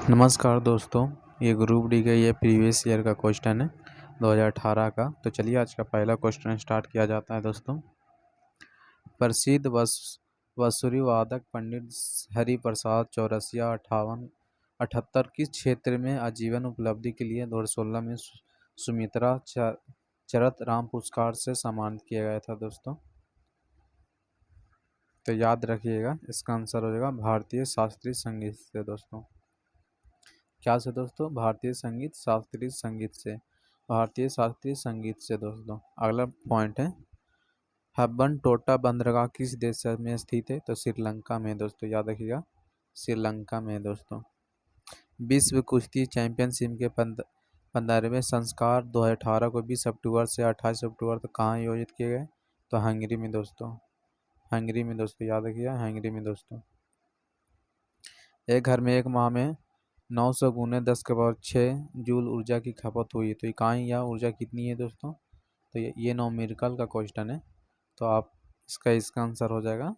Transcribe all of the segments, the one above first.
नमस्कार दोस्तों, ये ग्रुप डी का ये प्रीवियस ईयर का क्वेश्चन है 2018 का। तो चलिए आज का पहला क्वेश्चन स्टार्ट किया जाता है दोस्तों। प्रसिद्ध बांसुरी वादक पंडित हरिप्रसाद चौरसिया 78 किस क्षेत्र में आजीवन उपलब्धि के लिए 2016 में सुमित्रा चरत राम पुरस्कार से सम्मानित किया गया था दोस्तों। तो याद रखिएगा, इसका आंसर हो जाएगा भारतीय शास्त्रीय संगीत से दोस्तों। क्या से दोस्तों? भारतीय संगीत शास्त्रीय संगीत से, भारतीय शास्त्रीय संगीत से दोस्तों। अगला पॉइंट है, हब्बन टोटा बंदरगाह किस देश में स्थित है? तो श्रीलंका में दोस्तों, याद रखिएगा श्रीलंका में दोस्तों। विश्व कुश्ती चैंपियनशिप के 15वें संस्कार 2018 को 20 अक्टूबर से 28 अक्टूबर तक कहाँ आयोजित किए गए? तो हंगरी में दोस्तों, हंगरी में दोस्तों, याद रखिएगा हंगरी में दोस्तों। एक घर में एक माह में 900 गुने 10⁻6 जूल ऊर्जा की खपत हुई, तो इकाई या ऊर्जा कितनी है दोस्तों? तो ये न्यूमेरिकल का क्वेश्चन है, तो आप इसका आंसर हो जाएगा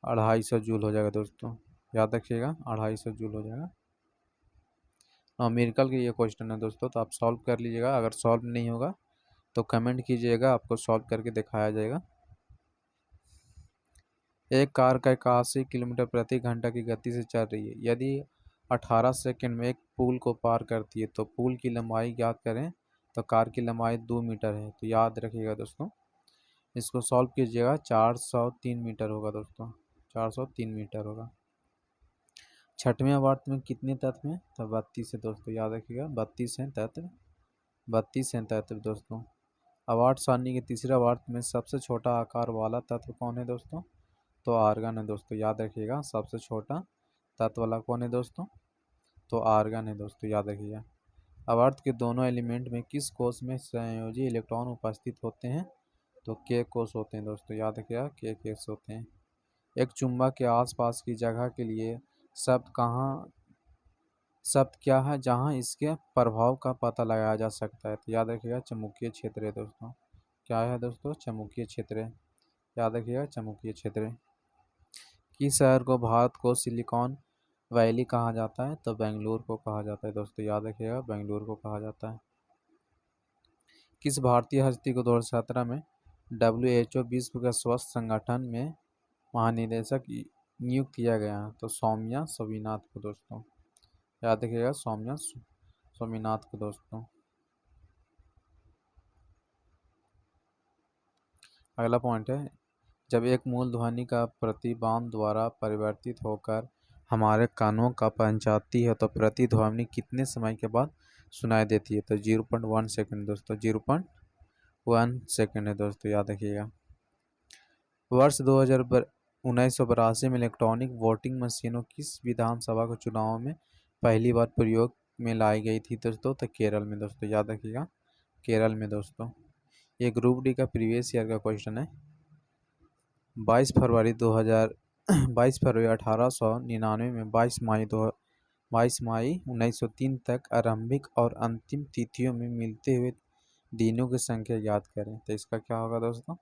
250 जूल हो जाएगा दोस्तों। याद रखिएगा 250 जूल हो जाएगा। न्यूमेरिकल के ये क्वेश्चन है दोस्तों, तो आप सॉल्व कर लीजिएगा। अगर सॉल्व नहीं होगा तो कमेंट कीजिएगा, आपको सॉल्व करके दिखाया जाएगा। एक कार का 81 किलोमीटर प्रति घंटा की गति से चल रही है। यदि 18 सेकंड में एक पुल को पार करती है तो पुल की लंबाई ज्ञात करें। तो कार की लंबाई 2 मीटर है, तो याद रखिएगा दोस्तों। इसको सॉल्व कीजिएगा, 403 मीटर होगा दोस्तों, 403 मीटर होगा। छठवें आवर्त में कितने तत्व हैं? तो 32 है दोस्तों, याद रखिएगा 32 हैं तत्व, 32 हैं तत्व दोस्तों। आवर्त सारणी के तीसरे आवर्त में सबसे छोटा आकार वाला तत्व कौन है दोस्तों? तो आर्गन है दोस्तों, याद रखिएगा सबसे छोटा तत्व वाला कौन है दोस्तों? तो आर्गन है दोस्तों, याद रखिएगा। आवर्त के दोनों एलिमेंट में किस कोष में संयोजी इलेक्ट्रॉन उपस्थित होते हैं? तो के कोष होते हैं दोस्तों, याद रखिएगा के कोष होते हैं। एक चुंबक के आसपास की जगह के लिए शब्द क्या है जहां इसके प्रभाव का पता लगाया जा सकता है? तो याद रखिएगा चुंबकीय क्षेत्र है दोस्तों। क्या है दोस्तों? चुंबकीय क्षेत्र है, याद रखिएगा चुंबकीय क्षेत्र। किस शहर को भारत को सिलिकॉन वैली कहा जाता है? तो बेंगलुरु को कहा जाता है दोस्तों, याद रखिएगा बेंगलुरु को कहा जाता है। किस भारतीय हस्ती को 2017 में WHO विश्व के स्वास्थ्य संगठन में महानिदेशक नियुक्त किया गया है? तो सौम्या स्वामीनाथन को दोस्तों, याद रखिएगा सौम्या स्वामीनाथन को दोस्तों। अगला पॉइंट है, जब एक मूल ध्वनि का प्रतिबांध द्वारा परिवर्तित होकर हमारे कानों का पहुंचाती है तो प्रतिध्वनि कितने समय के बाद सुनाई देती है? तो 0.1 सेकेंड दोस्तों, 0.1 सेकेंड है दोस्तों, याद रखिएगा। वर्ष 1982 में इलेक्ट्रॉनिक वोटिंग मशीनों किस विधानसभा के चुनाव में पहली बार प्रयोग में लाई गई थी दोस्तों? तो केरल में दोस्तों, याद रखिएगा केरल में दोस्तों। ये ग्रुप डी का प्रीवियस ईयर का क्वेश्चन है। 22 फरवरी 1899 में 22 मई 1903 तक आरंभिक और अंतिम तिथियों में मिलते हुए दिनों की संख्या याद करें। तो इसका क्या होगा दोस्तों?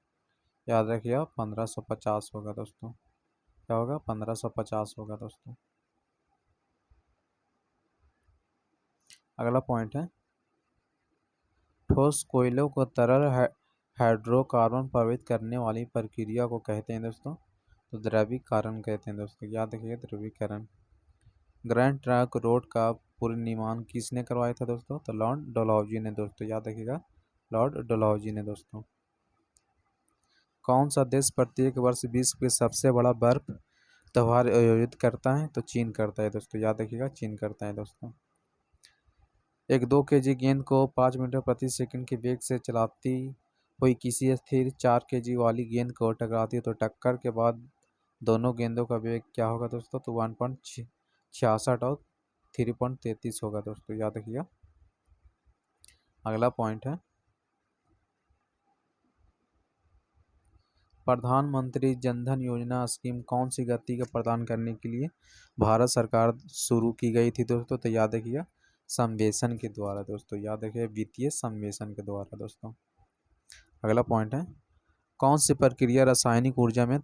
याद रखिएगा 1550 होगा दोस्तों। क्या होगा? 1550 होगा दोस्तों। अगला पॉइंट है, ठोस कोयलों को तरल हाइड्रोकार्बन प्रभावित करने वाली प्रक्रिया को कहते हैं दोस्तों? तो द्रवीकरण कहते हैं दोस्तों, याद रखिएगा द्रवीकरण। ग्रैंड ट्रंक रोड का पुनर्निर्माण किसने करवाया था दोस्तों? तो लॉर्ड डलहौजी ने दोस्तों, याद रखिएगा लॉर्ड डलहौजी ने दोस्तों। कौन सा देश प्रत्येक वर्ष विश्व के सबसे बड़ा बर्फ त्योहार आयोजित करता है? तो चीन करता है दोस्तों, याद रखिएगा चीन करता है दोस्तों। एक 2 kg गेंद को 5 मीटर प्रति सेकंड के वेग से चलाती हुई किसी स्थिर 4 kg वाली गेंद को टकराती है तो टक्कर के बाद दोनों गेंदों का वेग क्या होगा दोस्तों? तो 1.66 और 3.33 होगा दोस्तों, याद रखिएगा। अगला पॉइंट है, प्रधानमंत्री जनधन योजना स्कीम कौन सी गति का प्रदान करने के लिए भारत सरकार शुरू की गई थी दोस्तों? तो याद रखिएगा सम्मेशन के द्वारा दोस्तों, याद रखिए वित्तीय सम्मेशन के द्वारा दोस्तों। अगला पॉइंट है, कौन सी प्रक्रिया रासायनिक ऊर्जा में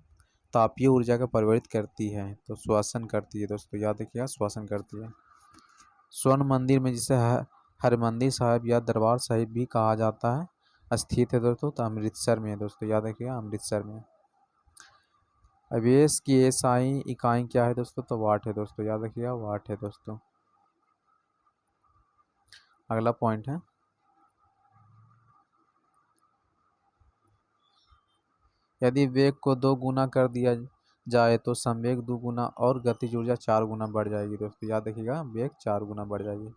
तापीय ऊर्जा का परिवर्तित करती है? तो श्वसन करती है दोस्तों, याद रखिएगा श्वसन करती है। स्वर्ण मंदिर में जिसे हरमंदिर साहिब या दरबार साहिब भी कहा जाता है स्थित है दोस्तों, तो अमृतसर में है दोस्तों, याद रखिएगा अमृतसर में। अवेश की एसआई इकाई क्या है दोस्तों, तो वाट है दोस्तों, याद रखिएगा वाट है दोस्तों। अगला पॉइंट है, यदि वेग को 2 गुना कर दिया जाए तो संवेग 2 गुना और गतिज ऊर्जा 4 गुना बढ़ जाएगी दोस्तों, याद रखिएगा वेग 4 गुना बढ़ जाएगी।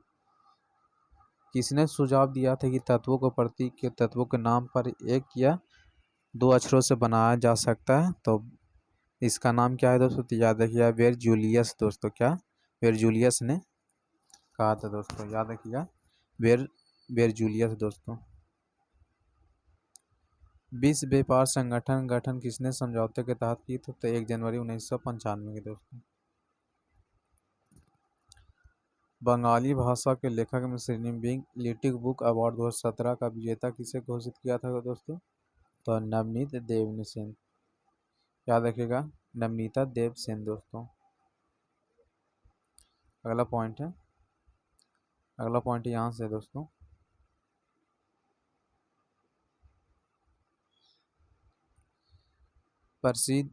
किसने सुझाव दिया था कि तत्वों को प्रतीक के तत्वों के नाम पर एक या 2 अक्षरों से बनाया जा सकता है, तो इसका नाम क्या है दोस्तों, तो याद रखिएगा वेरजूलियस दोस्तों, क्या वेरजूलियस ने कहा था दोस्तों, याद रखिएगा वेरजूलियस दोस्तों। विश्व व्यापार संगठन गठन किसने समझौते के तहत की थी, तो 1 जनवरी 1995 के दोस्तों। बंगाली भाषा के लेखक में श्रेणी बिंग लिटिल बुक अवार्ड 2017 का विजेता किसे घोषित किया था दोस्तों, तो नवनीत देवसेन, याद रखिएगा नवनीता देवसेन दोस्तों। अगला पॉइंट है, अगला पॉइंट यहाँ से दोस्तों, प्रसिद्ध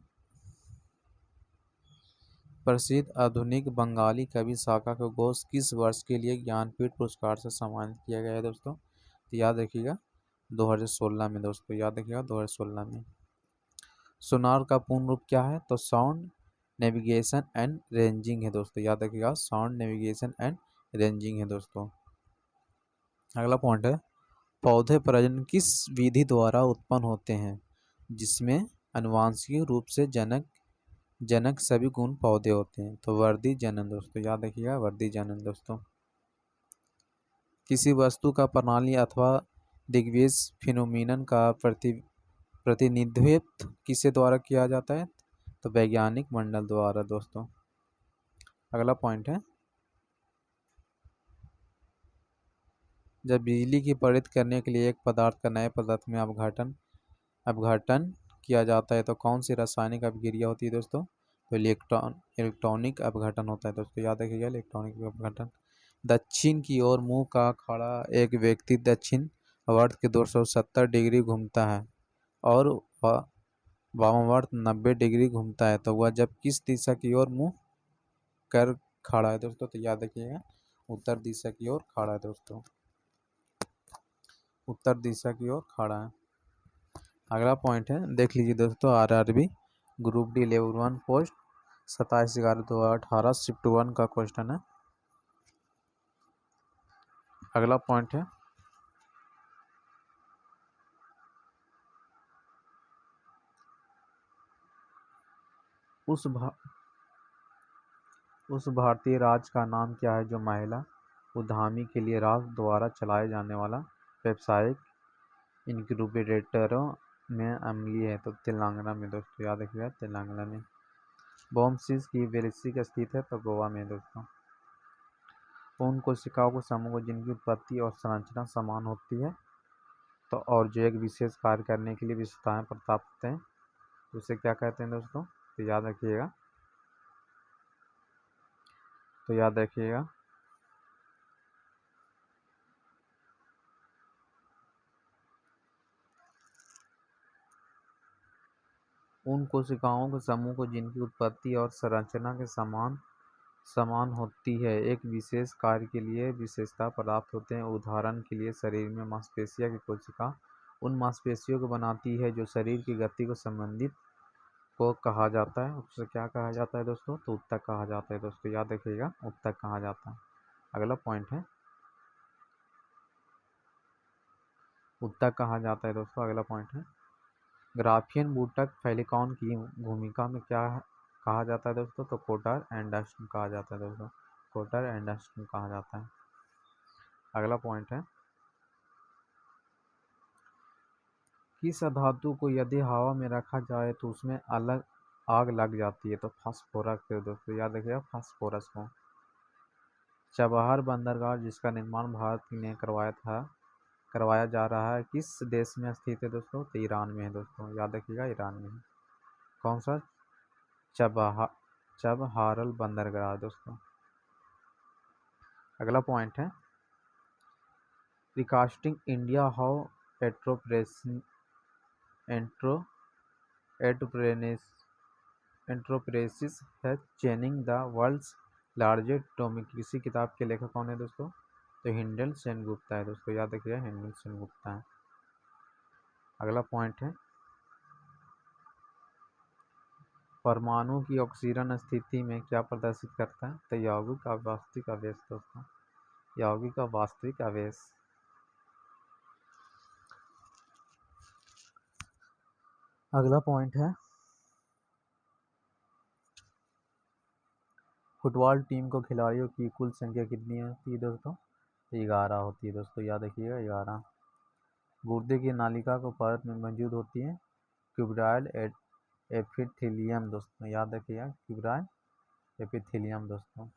प्रसिद्ध आधुनिक बंगाली कवि साका को घोष किस वर्ष के लिए ज्ञानपीठ पुरस्कार से सम्मानित किया गया है दोस्तों, तो याद रखिएगा 2016 में दोस्तों, याद रखिएगा 2016 में। सोनार का पूर्ण रूप क्या है, तो साउंड नेविगेशन एंड रेंजिंग है दोस्तों, याद रखिएगा साउंड नेविगेशन एंड रेंजिंग है दोस्तों। अगला पॉइंट है, पौधे प्रजनन किस विधि द्वारा उत्पन्न होते हैं जिसमें आनुवांशिक रूप से जनक जनक सभी गुण पौधे होते हैं, तो वर्दी जनन दोस्तों, याद रखिएगा वर्दी जनन दोस्तों। किसी वस्तु का प्रणाली अथवा दिग्विजय फिनोमिनन का प्रतिनिधित्व किसे द्वारा किया जाता है, तो वैज्ञानिक मंडल द्वारा दोस्तों। अगला पॉइंट है, जब बिजली की प्रेरित करने के लिए एक पदार्थ का नए पदार्थ में अपघटन किया जाता है तो कौन सी रासायनिक अभिक्रिया होती है दोस्तों, तो इलेक्ट्रॉनिक अपघटन होता है दोस्तों, याद रखिएगा इलेक्ट्रॉनिक अपघटन। दक्षिण की ओर मुंह का खड़ा एक व्यक्ति दक्षिण वर्त के 270 डिग्री घूमता है और वामावर्त 90 डिग्री घूमता है, तो वह जब किस दिशा की ओर मुंह कर खड़ा है दोस्तों, तो याद रखिएगा उत्तर दिशा की ओर खड़ा है दोस्तों, उत्तर दिशा की ओर खड़ा है। अगला पॉइंट है, देख लीजिए दोस्तों RRB group D level 1 post 27/11/2018 shift 1 का क्वेश्चन है। अगला पॉइंट है, उस भारतीय राज्य का नाम क्या है जो महिला उद्यमी के लिए राष्ट्र द्वारा चलाए जाने वाला व्यावसायिक इनक्यूबेटरों में अम्लीय है, तो तेलंगाना में दोस्तों, याद रखिएगा तेलंगाना में। बोम्बसिस की बेल्जिक स्थित है, तो गोवा में दोस्तों। उन कोशिकाओं को समूह जिनकी उत्पत्ति और संरचना समान होती है, तो और जो एक विशेष कार्य करने के लिए विशेषताएं प्राप्त हैं, उसे क्या कहते हैं दोस्तों, तो याद रखिएगा, तो याद रखिएगा उन कोशिकाओं के समूह को जिनकी उत्पत्ति और संरचना के समान समान होती है, एक विशेष कार्य के लिए विशेषता प्राप्त होते हैं। उदाहरण के लिए शरीर में मांसपेशियों की कोशिका उन मांसपेशियों को बनाती है जो शरीर की गति को संबंधित को कहा जाता है, उसे क्या कहा जाता है दोस्तों, तो उत्तक कहा जाता है दोस्तों, याद रखिएगा उत्तक कहा जाता है। अगला पॉइंट है, उत्तक कहा जाता है दोस्तों। अगला पॉइंट है, ग्राफियन बूटक फेलिकॉन की भूमिका में क्या कहा जाता है दोस्तों, तो कोटर एंडोस्टर्म कहा जाता है दोस्तों, कोटर एंडोस्टर्म कहा जाता है। अगला पॉइंट है, किस धातु को यदि हवा में रखा जाए तो उसमें अलग आग लग जाती है, तो फास्फोरस दोस्तों, याद रखिएगा फास्फोरस को। चबहार बंदरगाह जिसका निर्माण भारत ने करवाया जा रहा है किस देश में स्थित है दोस्तों, तो ईरान में है दोस्तों, याद रखिएगा ईरान में है। कौन सा, चबहारल बंदरगाह दोस्तों। अगला पॉइंट है रिकास्टिंग इंडिया हाउ एंट्रो एंटरप्रेन्योरशिप है changing the world's largest democracy. किताब के लेखक कौन है दोस्तों? तो हिंडल सेनगुप्ता है दोस्तों, याद रखिएगा हिंडल सेनगुप्ता है। अगला पॉइंट है परमाणु की ऑक्सीजन स्थिति में क्या प्रदर्शित करता है? तो यौगिक का वास्तविक आवेश दोस्तों, यौगिक का वास्तविक आवेश। अगला पॉइंट है फुटबॉल टीम को खिलाड़ियों की कुल संख्या कितनी होती है दोस्तों? 11 होती है दोस्तों, याद रखिएगा 11। गुर्दे की नालिका को परत में मौजूद होती है क्यूबराइल एपिथेलियम दोस्तों, याद रखिएगा क्यूबराइल एपिथेलियम दोस्तों।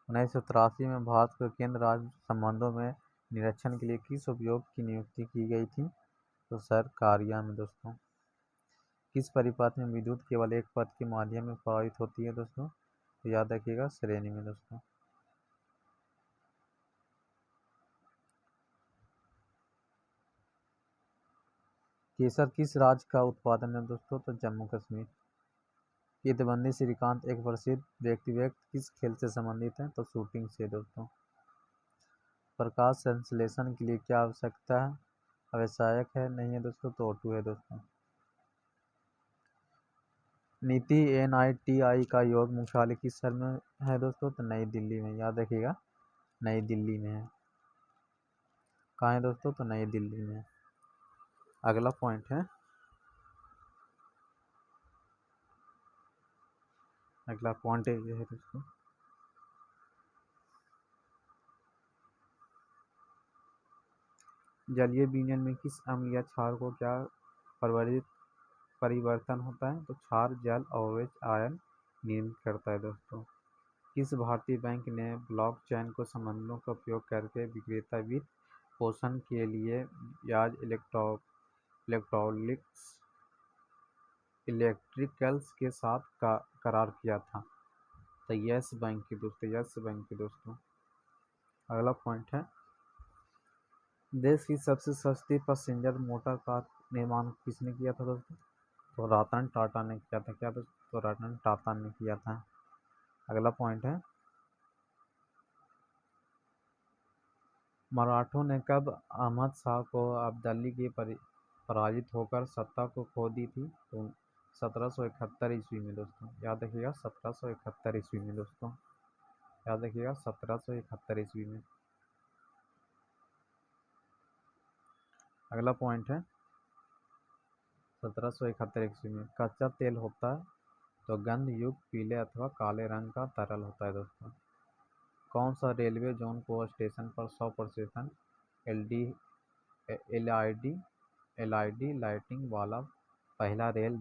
1983 में भारत को केंद्र राज्य संबंधों में निरीक्षण के लिए किस उपयोग की नियुक्ति की गई थी? तो सर कारिया में दोस्तों। किस परिपथ में विद्युत केवल एक पथ के माध्यम में प्रवाहित होती है दोस्तों? तो याद रखिएगा श्रेणी में दोस्तों। केसर किस राज्य का उत्पादन है दोस्तों? तो जम्मू कश्मीर। कीर्तिबंदी श्रीकांत एक प्रसिद्ध व्यक्ति किस खेल से संबंधित है? तो शूटिंग से दोस्तों। प्रकाश संश्लेषण के लिए क्या आवश्यकता है? आवश्यक है नहीं है दोस्तों, तो O2 है दोस्तों। नीति NITI का योग मुख्यालय किस शहर में है दोस्तों? तो नई दिल्ली में, याद रखिएगा नई दिल्ली में है। कहाँ है दोस्तों? तो नई दिल्ली में। अगला पॉइंट है ये है दोस्तों जलीय विलयन में किस अम्ल या क्षार को क्या परिवर्तन होता है? तो क्षार जल अवरोध आयन निर्मित करता है दोस्तों। किस भारतीय बैंक ने ब्लॉकचेन को संबंधों का उपयोग करके विक्रेता वित्त पोषण के लिए ब्याज इलेक्ट्रिकल्स के साथ करार किया था? तो यस बैंक की दोस्तों। अगला पॉइंट है देश की सबसे सस्ती पैसेंजर मोटर कार निर्माण किसने किया था दोस्तों? तो रतन टाटा ने किया था। क्या दोस्तों? तो रतन टाटा ने किया था। अगला पॉइंट है मराठों ने कब अहमद शाह को अब्दाली के पराजित होकर सत्ता को खो दी थी? तो 1771 ईस्वी में दोस्तों, याद रखिएगा 1771 ईस्वी में दोस्तों, याद रखिएगा 1771 ईस्वी में। अगला पॉइंट है 1771 ईस्वी में कच्चा तेल होता है तो गंध युक्त पीले अथवा काले रंग का तरल होता है दोस्तों। कौन सा रेलवे जोन को स्टेशन पर 100% एलडी एलईडी लाइटिंग वाला पहला रेल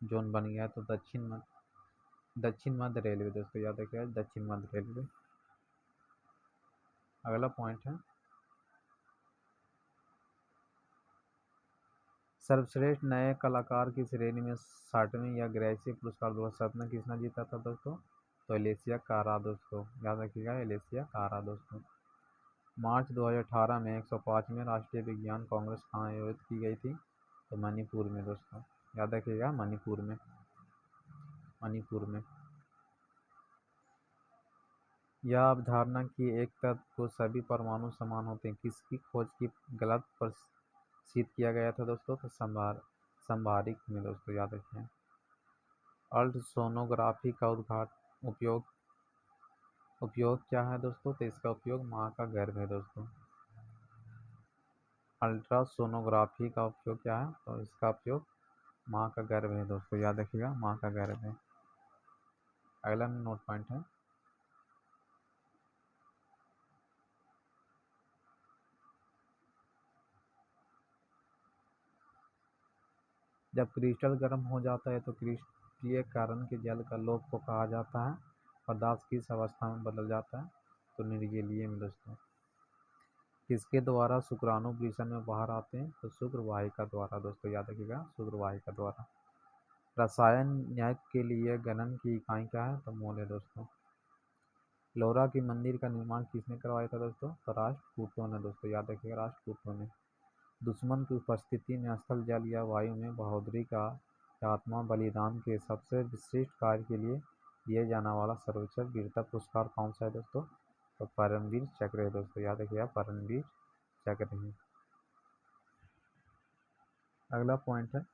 जोन बन गया? तो दक्षिण मध्य रेलवे दोस्तों, याद रखिएगा दक्षिण मध्य रेलवे। अगला पॉइंट है सर्वश्रेष्ठ नए कलाकार की श्रेणी में 60वें या ग्रैसी पुरस्कार 2007 में किसने जीता था दोस्तों? तो एलेसिया कारा दोस्तों, याद रखिएगा एलेसिया कारा दोस्तों। मार्च 2018 में 105वें राष्ट्रीय विज्ञान कांग्रेस कहाँ आयोजित की गई थी? तो मणिपुर में दोस्तों, याद रखिएगा मणिपुर में। यह अवधारणा कि एक तत्व को सभी परमाणु समान होते हैं किसकी खोज की गलत प्रसिद्ध किया गया था दोस्तों? तो संभारिक में दोस्तों, याद रखें। अल्ट्रासोनोग्राफी का उपयोग क्या है दोस्तों? तो इसका उपयोग माँ का गर्भ है दोस्तों। अल्ट्रासोनोग्राफी का उपयोग क्या है? तो इसका उपयोग माँ का गर्भ है दोस्तों, याद रखिएगा माँ का गर्भ है। अगला नोट पॉइंट है जब क्रिस्टल गर्म हो जाता है तो क्रिस्टलीय कारण के जल का लोभ को कहा जाता है। पदार्थ किस अवस्था में बदल जाता है? तो निर्जलीय में दोस्तों। किसके द्वारा शुक्राणु वृषण में बाहर आते हैं? तो शुक्रवाहिका द्वारा दोस्तों, याद रखिएगा शुक्रवाहिका द्वारा। रसायन न्याय के लिए गणन की इकाई क्या है? तो मोल है दोस्तों। लोरा की मंदिर का निर्माण किसने करवाया था दोस्तों? तो राष्ट्रकूटों ने दोस्तों, याद रखिएगा राष्ट्रकूटों ने। दुश्मन की उपस्थिति में स्थल, जल या वायु में बहादुरी का या आत्मा बलिदान के सबसे विशिष्ट कार्य के लिए दिए जाने वाला सर्वोच्च वीरता पुरस्कार कौन सा है दोस्तों? तो परमवीर चक्र है दोस्तों, याद रखिएगा परमवीर चक्र है। अगला पॉइंट है,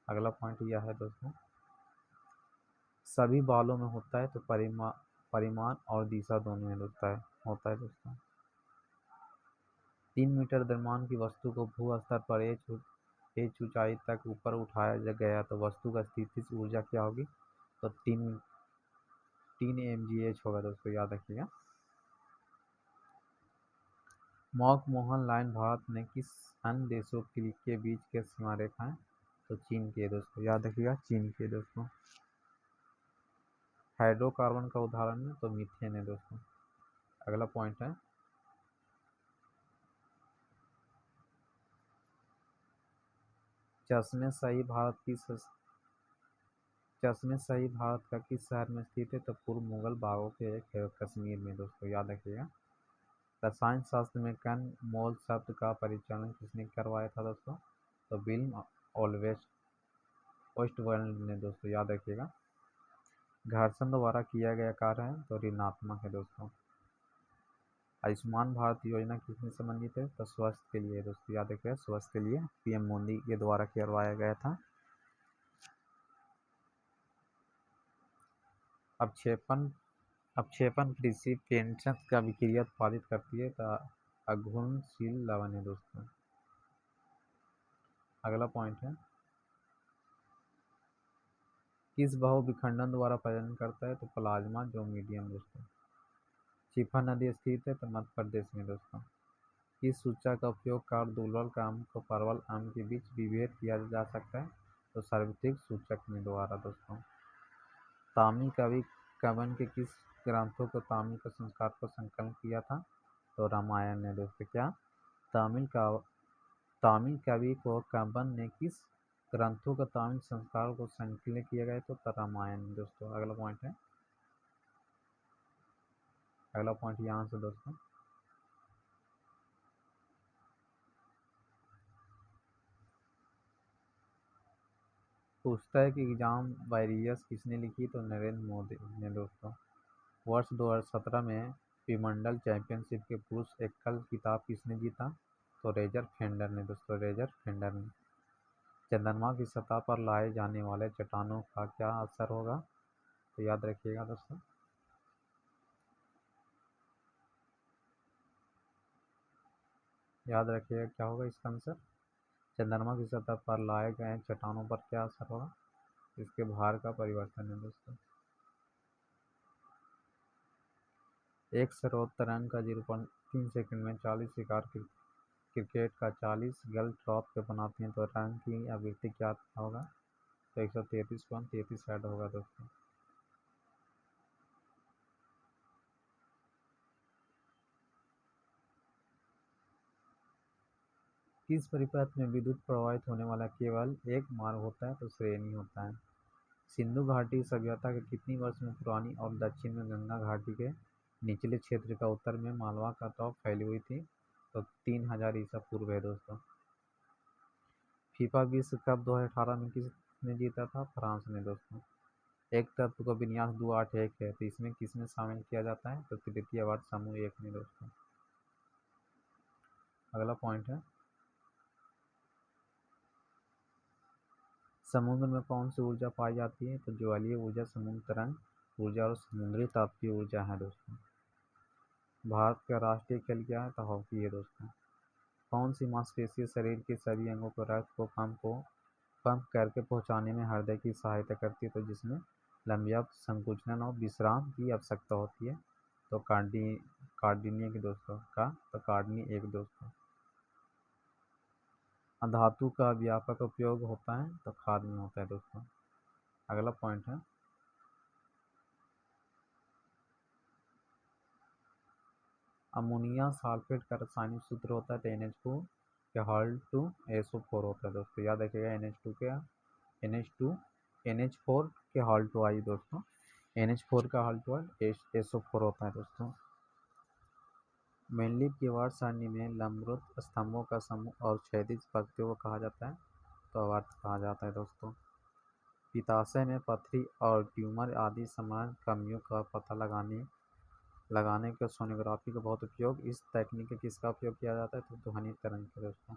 अगला पॉइंट यह है दोस्तों, सभी बालों में होता है तो परिमाण और दिशा दोनों में होता है दोस्तों। 3 मीटर द्रव्यमान की वस्तु को भू स्तर पर एच ऊंचाई तक ऊपर उठाया गया तो वस्तु का स्थितिज ऊर्जा क्या होगी? तो 3 mgh होगा दोस्तों, याद रखिएगा। मॉक-मोहन लाइन भारत में किस अन्य देशों के बीच के सीमा रेखा है? तो चीन के दोस्तों, याद रखिएगा चीन के दोस्तों। हाइड्रोकार्बन का उदाहरण है तो मीथेन है दोस्तों। अगला पॉइंट है, चश्मे शाही भारत का किस शहर में स्थित है? तो पूर्व मुगल बागों के एक है कश्मीर में दोस्तों, याद रखिएगा। रसायन शास्त्र में कण मोल शब्द का परिचलन किसने करवाया था दोस्तों? तो विल्म ओस्टवैल्ड ने दोस्तों, याद रखिएगा। घर्षण द्वारा किया गया कार्य है तो ऋणात्मक है दोस्तों। आयुष्मान भारत योजना किसने संबंधित है? तो स्वास्थ्य के लिए दोस्तों, याद रखिएगा स्वास्थ्य के लिए पीएम मोदी के द्वारा करवाया गया था। अपक्षेपण कृषि पेंशन का विक्रिया उत्पादित करती है तो अघुलनशील लवण है दोस्तों। अगला पॉइंट है, किस बहु विखंडन द्वारा प्रजनन करता है? तो प्लाज्मा जो मीडियम दोस्तों। चिपा नदी स्थित है तो मध्य प्रदेश में दोस्तों। इस सूचक का उपयोग कर दुर्बल आम को परवल आम के बीच विभेद किया जा सकता है तो सार्वत्रिक सूचक में द्वारा दोस्तों। तमिल कवि कवन के किस ग्रंथों को तमिल का संस्कार को संकलन किया था? तो रामायण ने दोस्तों। क्या तमिल कवि को कवन ने किस ग्रंथों का तमिल संस्कार को संकलित किया गया तो रामायण दोस्तों। अगला पॉइंट है, अगला पॉइंट यहाँ से दोस्तों, पूछता है कि एग्जाम वॉरियर्स किसने लिखी? तो नरेंद्र मोदी ने दोस्तों। वर्ष 2017 में विंबलडन चैंपियनशिप के पुरुष एकल खिताब किसने जीता? तो रोजर फेडरर ने दोस्तों, रोजर फेडरर ने। चंद्रमा की सतह पर लाए जाने वाले चट्टानों का क्या असर होगा? तो याद रखिएगा दोस्तों, याद रखिएगा क्या होगा इसका आंसर? चंद्रमा की सतह पर लाए गए चट्टानों पर क्या असर होगा? इसके भार का परिवर्तन है दोस्तों। एक सरोवर तरंग का 0.3 सेकंड में 40 शिकार क्रिकेट का 40 गल ड्रॉप के बनाते हैं तो रंग की आवृत्ति क्या होगा? तो 133.33 हेड होगा दोस्तों। किस परिपथ में विद्युत प्रवाहित होने वाला केवल एक मार्ग होता है? तो श्रेणी होता है। सिंधु घाटी सभ्यता के कितनी वर्ष में पुरानी और दक्षिण में गंगा घाटी के निचले क्षेत्र का उत्तर में मालवा का टॉप फैली हुई थी? तो 3000 ईसा पूर्व है दोस्तों। फीफा विश्व कप 2018 में किसने जीता था? फ्रांस ने दोस्तों। एक तत्व को विन्यास 281 है तो इसमें किसमें शामिल किया जाता है? तो तृतीय वर्ग समूह 1 में दोस्तों। अगला पॉइंट है, समुद्र में कौन सी ऊर्जा पाई जाती है? तो ज्वालीय ऊर्जा, समुद्र तरंग ऊर्जा और समुद्री तापीय ऊर्जा है दोस्तों। भारत का राष्ट्रीय खेल क्या है? तो हॉकी है दोस्तों। कौन सी मांसपेशी शरीर के सभी अंगों को रक्त को पंप करके पहुंचाने में हृदय की सहायता करती है तो जिसमें लंबिया संकुचन और विश्राम की आवश्यकता होती है? तो कार्डिनिया की दोस्तों का, तो कार्डनी एक दोस्तों। धातु का व्यापक उपयोग होता है तो खाद में होता है दोस्तों। अगला पॉइंट है, अमोनिया सल्फेट का रासायनिक सूत्र होता है तो NH2 के Hal2SO4 होता है दोस्तों, याद रखिएगा NH2 के NH4 के Hal2I दोस्तों। NH4 का हाइड्रोजन SO4 होता है दोस्तों। मेनलिप की वार्ड सारणी में लंबवत स्तंभों का समूह और क्षैतिज पंक्तियों को कहा जाता है, तो आवर्त कहा जाता है दोस्तों। पित्ताशय में पथरी और ट्यूमर आदि समान कमियों का पता लगाने के सोनोग्राफी का बहुत उपयोग, इस तकनीक में किसका उपयोग किया जाता है, तो ध्वनि तरंग का दोस्तों।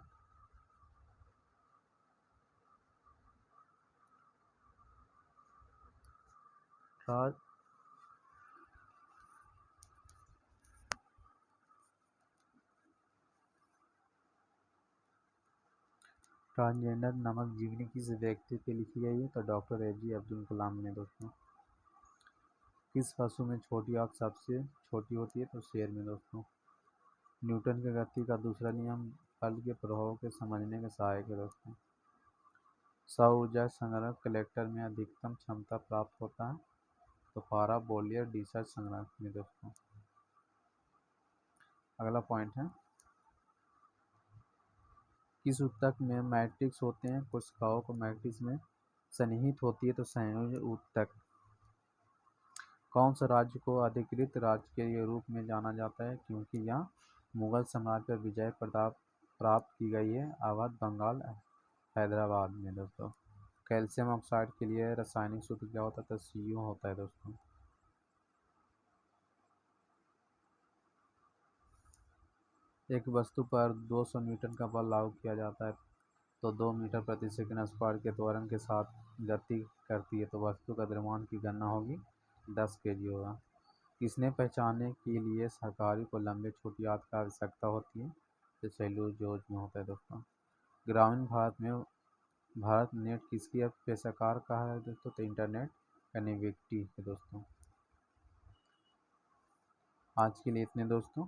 ट्रांसजेंडर नामक जीवनी किस व्यक्ति पे लिखी गई है, तो डॉक्टर APJ अब्दुल कलाम ने दोस्तों। किस पशु में छोटी आँख सबसे छोटी होती है, तो शेर में दोस्तों। न्यूटन के गति का दूसरा नियम बल के प्रभाव के समझने के सहायक है दोस्तों। सौर ऊर्जा संग्रह कलेक्टर में अधिकतम क्षमता प्राप्त होता है, तो पाराबोलियर डिस्चार्ज संग्रह में दोस्तों। अगला पॉइंट है, किस ऊतक में मैट्रिक्स होते हैं, कोशिकाओं को मैट्रिक्स में सन्निहित होती है, तो संयोजी ऊतक। कौन सा राज्य को अधिकृत राज्य के रूप में जाना जाता है, क्योंकि यह मुगल साम्राज्य पर विजय प्राप्त की गई है, अवध, बंगाल, हैदराबाद में दोस्तों। कैल्शियम ऑक्साइड के लिए रासायनिक सूत्र क्या होता है, तो Cu होता है दोस्तों। एक वस्तु पर 200 न्यूटन का बल लागू किया जाता है, तो 2 मीटर प्रति सेकंड स्क्वायर के त्वरण के साथ गति करती है, तो वस्तु का द्रव्यमान की गणना होगी 10 kg होगा। किसने पहचाने के लिए शाकाहारी को लंबे छोटी आंत की आवश्यकता होती है, तो सेल्यूलोज में होता है दोस्तों। ग्रामीण भारत नेट किसकी पेशकार कहा है दोस्तों, तो इंटरनेट कनेक्टिविटी है दोस्तों। आज के लिए इतने दोस्तों।